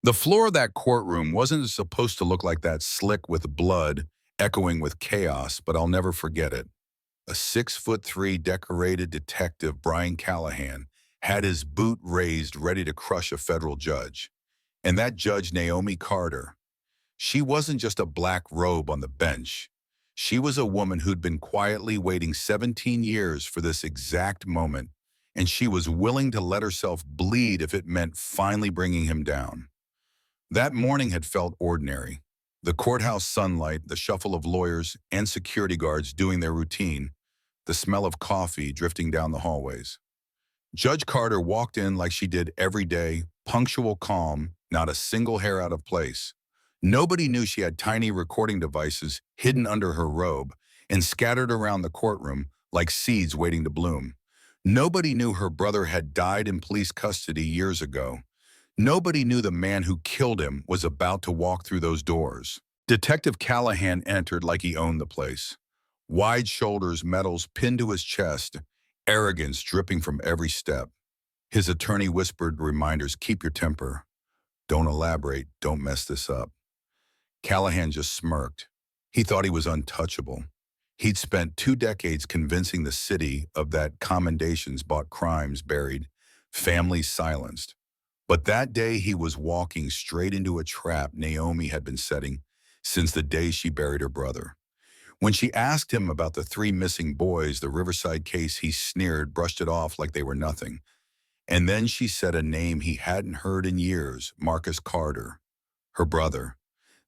The floor of that courtroom wasn't supposed to look like that, slick with blood, echoing with chaos, but I'll never forget it. A 6'3" decorated detective, Brian Callahan, had his boot raised ready to crush a federal judge. And that judge, Naomi Carter, she wasn't just a black robe on the bench. She was a woman who'd been quietly waiting 17 years for this exact moment, and she was willing to let herself bleed if it meant finally bringing him down. That morning had felt ordinary. The courthouse sunlight, the shuffle of lawyers and security guards doing their routine, the smell of coffee drifting down the hallways. Judge Carter walked in like she did every day, punctual, calm, not a single hair out of place. Nobody knew she had tiny recording devices hidden under her robe and scattered around the courtroom like seeds waiting to bloom. Nobody knew her brother had died in police custody years ago. Nobody knew the man who killed him was about to walk through those doors. Detective Callahan entered like he owned the place. Wide shoulders, medals pinned to his chest, arrogance dripping from every step. His attorney whispered reminders, keep your temper. Don't elaborate, don't mess this up. Callahan just smirked. He thought he was untouchable. He'd spent 2 decades convincing the city of that commendations bought crimes buried, families silenced. But that day he was walking straight into a trap Naomi had been setting since the day she buried her brother. When she asked him about the 3 missing boys, the Riverside case, he sneered, brushed it off like they were nothing. And then she said a name he hadn't heard in years, Marcus Carter, her brother,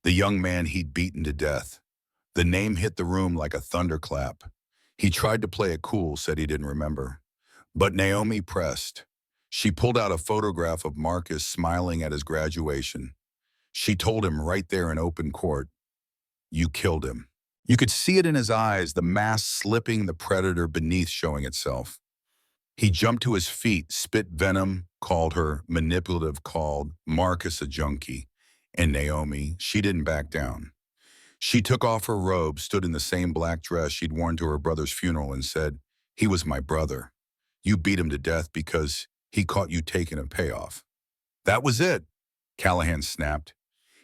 the young man he'd beaten to death. The name hit the room like a thunderclap. He tried to play it cool, said he didn't remember. But Naomi pressed. She pulled out a photograph of Marcus smiling at his graduation. She told him right there in open court, you killed him. You could see it in his eyes, the mask slipping, the predator beneath showing itself. He jumped to his feet, spit venom, called her manipulative, called Marcus a junkie. And Naomi, she didn't back down. She took off her robe, stood in the same black dress she'd worn to her brother's funeral and said, he was my brother. You beat him to death because he caught you taking a payoff. That was it, Callahan snapped.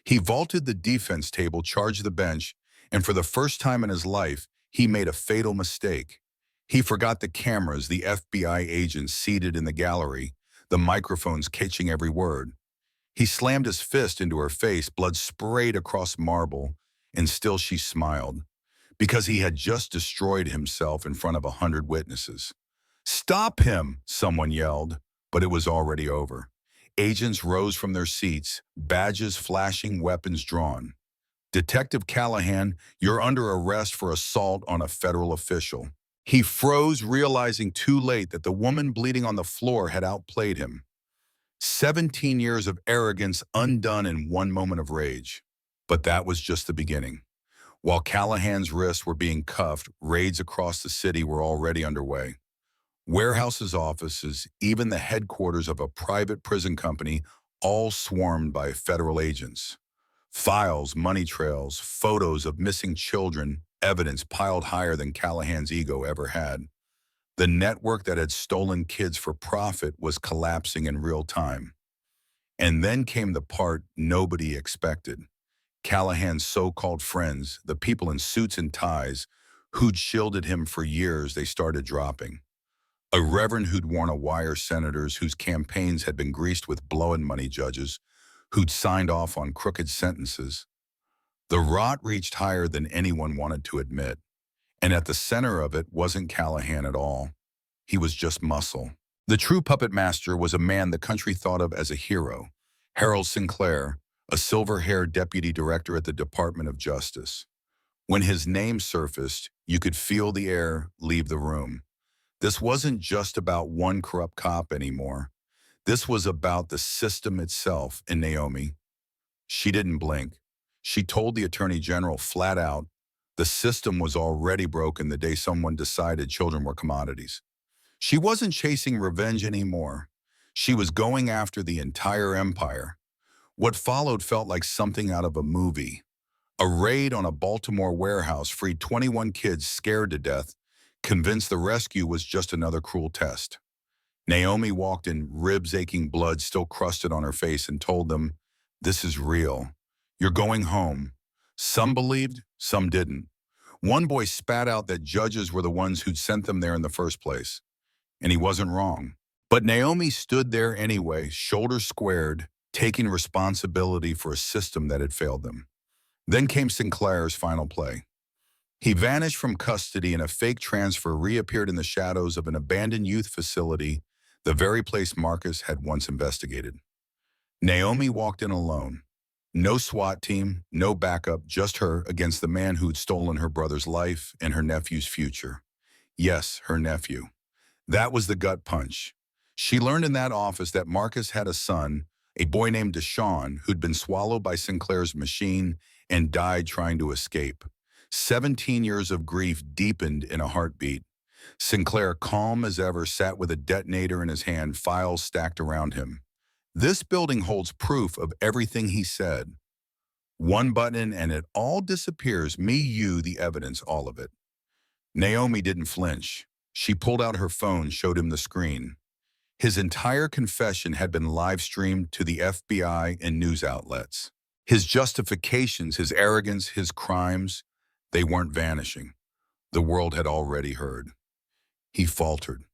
He vaulted the defense table, charged the bench, and for the first time in his life, he made a fatal mistake. He forgot the cameras, the FBI agents seated in the gallery, the microphones catching every word. He slammed his fist into her face, blood sprayed across marble, and still she smiled, because he had just destroyed himself in front of 100 witnesses. Stop him, someone yelled, but it was already over. Agents rose from their seats, badges flashing, weapons drawn. Detective Callahan, you're under arrest for assault on a federal official. He froze, realizing too late that the woman bleeding on the floor had outplayed him. 17 years of arrogance undone in one moment of rage. But that was just the beginning. While Callahan's wrists were being cuffed, raids across the city were already underway. Warehouses, offices, even the headquarters of a private prison company, all swarmed by federal agents. Files, money trails, photos of missing children, evidence piled higher than Callahan's ego ever had. The network that had stolen kids for profit was collapsing in real time. And then came the part nobody expected. Callahan's so-called friends, the people in suits and ties, who'd shielded him for years, they started dropping. A reverend who'd worn a wire, senators whose campaigns had been greased with blow-and money judges, who'd signed off on crooked sentences. The rot reached higher than anyone wanted to admit. And at the center of it wasn't Callahan at all. He was just muscle. The true puppet master was a man the country thought of as a hero, Harold Sinclair, a silver-haired deputy director at the Department of Justice. When his name surfaced, you could feel the air leave the room. This wasn't just about one corrupt cop anymore. This was about the system itself. And Naomi, she didn't blink. She told the Attorney General flat out, the system was already broken the day someone decided children were commodities. She wasn't chasing revenge anymore. She was going after the entire empire. What followed felt like something out of a movie. A raid on a Baltimore warehouse freed 21 kids scared to death, convinced the rescue was just another cruel test. Naomi walked in, ribs aching, blood still crusted on her face, and told them, This is real. You're going home. Some believed, some didn't. One boy spat out that judges were the ones who'd sent them there in the first place, and he wasn't wrong. But Naomi stood there anyway, shoulders squared, taking responsibility for a system that had failed them. Then came Sinclair's final play. He vanished from custody and a fake transfer reappeared in the shadows of an abandoned youth facility, the very place Marcus had once investigated. Naomi walked in alone. No SWAT team, no backup, just her against the man who'd stolen her brother's life and her nephew's future. Yes, her nephew. That was the gut punch. She learned in that office that Marcus had a son, a boy named Deshaun, who'd been swallowed by Sinclair's machine and died trying to escape. 17 years of grief deepened in a heartbeat. Sinclair, calm as ever, sat with a detonator in his hand, files stacked around him. This building holds proof of everything he said. One button and it all disappears, me, you, the evidence, all of it. Naomi didn't flinch. She pulled out her phone, showed him the screen. His entire confession had been live-streamed to the FBI and news outlets. His justifications, his arrogance, his crimes, they weren't vanishing. The world had already heard. He faltered.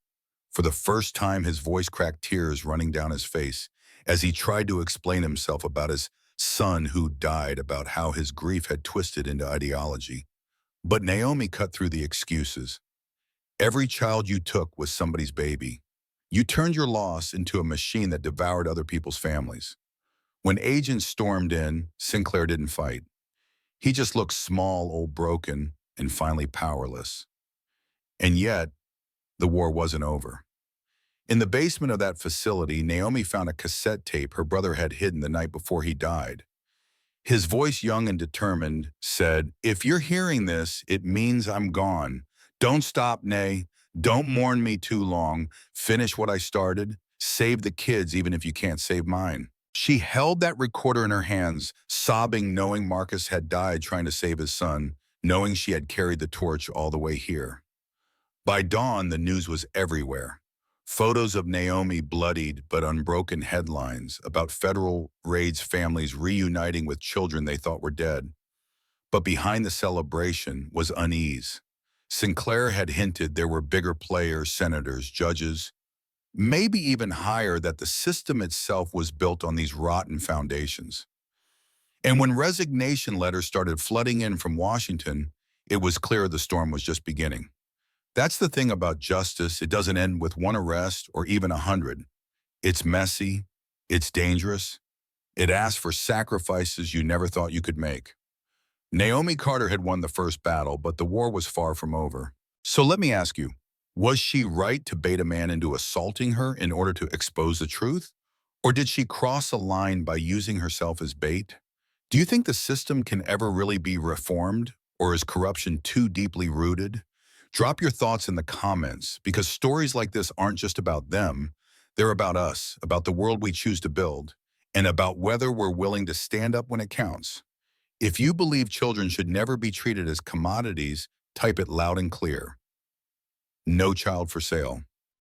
For the first time, his voice cracked, tears running down his face, as he tried to explain himself about his son who died, about how his grief had twisted into ideology. But Naomi cut through the excuses. Every child you took was somebody's baby. You turned your loss into a machine that devoured other people's families. When agents stormed in, Sinclair didn't fight. He just looked small, old, broken, and finally powerless. And yet, the war wasn't over. In the basement of that facility, Naomi found a cassette tape her brother had hidden the night before he died. His voice, young and determined, said, "If you're hearing this, it means I'm gone. Don't stop, Nay. Don't mourn me too long. Finish what I started. Save the kids even if you can't save mine." She held that recorder in her hands, sobbing, knowing Marcus had died trying to save his son, knowing she had carried the torch all the way here. By dawn, the news was everywhere. Photos of Naomi, bloodied but unbroken headlines about federal raids, families reuniting with children they thought were dead. But behind the celebration was unease. Sinclair had hinted there were bigger players, senators, judges, maybe even higher, that the system itself was built on these rotten foundations. And when resignation letters started flooding in from Washington, it was clear the storm was just beginning. That's the thing about justice. It doesn't end with one arrest or even 100. It's messy. It's dangerous. It asks for sacrifices you never thought you could make. Naomi Carter had won the first battle, but the war was far from over. So let me ask you, was she right to bait a man into assaulting her in order to expose the truth? Or did she cross a line by using herself as bait? Do you think the system can ever really be reformed, or is corruption too deeply rooted? Drop your thoughts in the comments, because stories like this aren't just about them. They're about us, about the world we choose to build, and about whether we're willing to stand up when it counts. If you believe children should never be treated as commodities, type it loud and clear. No child for sale.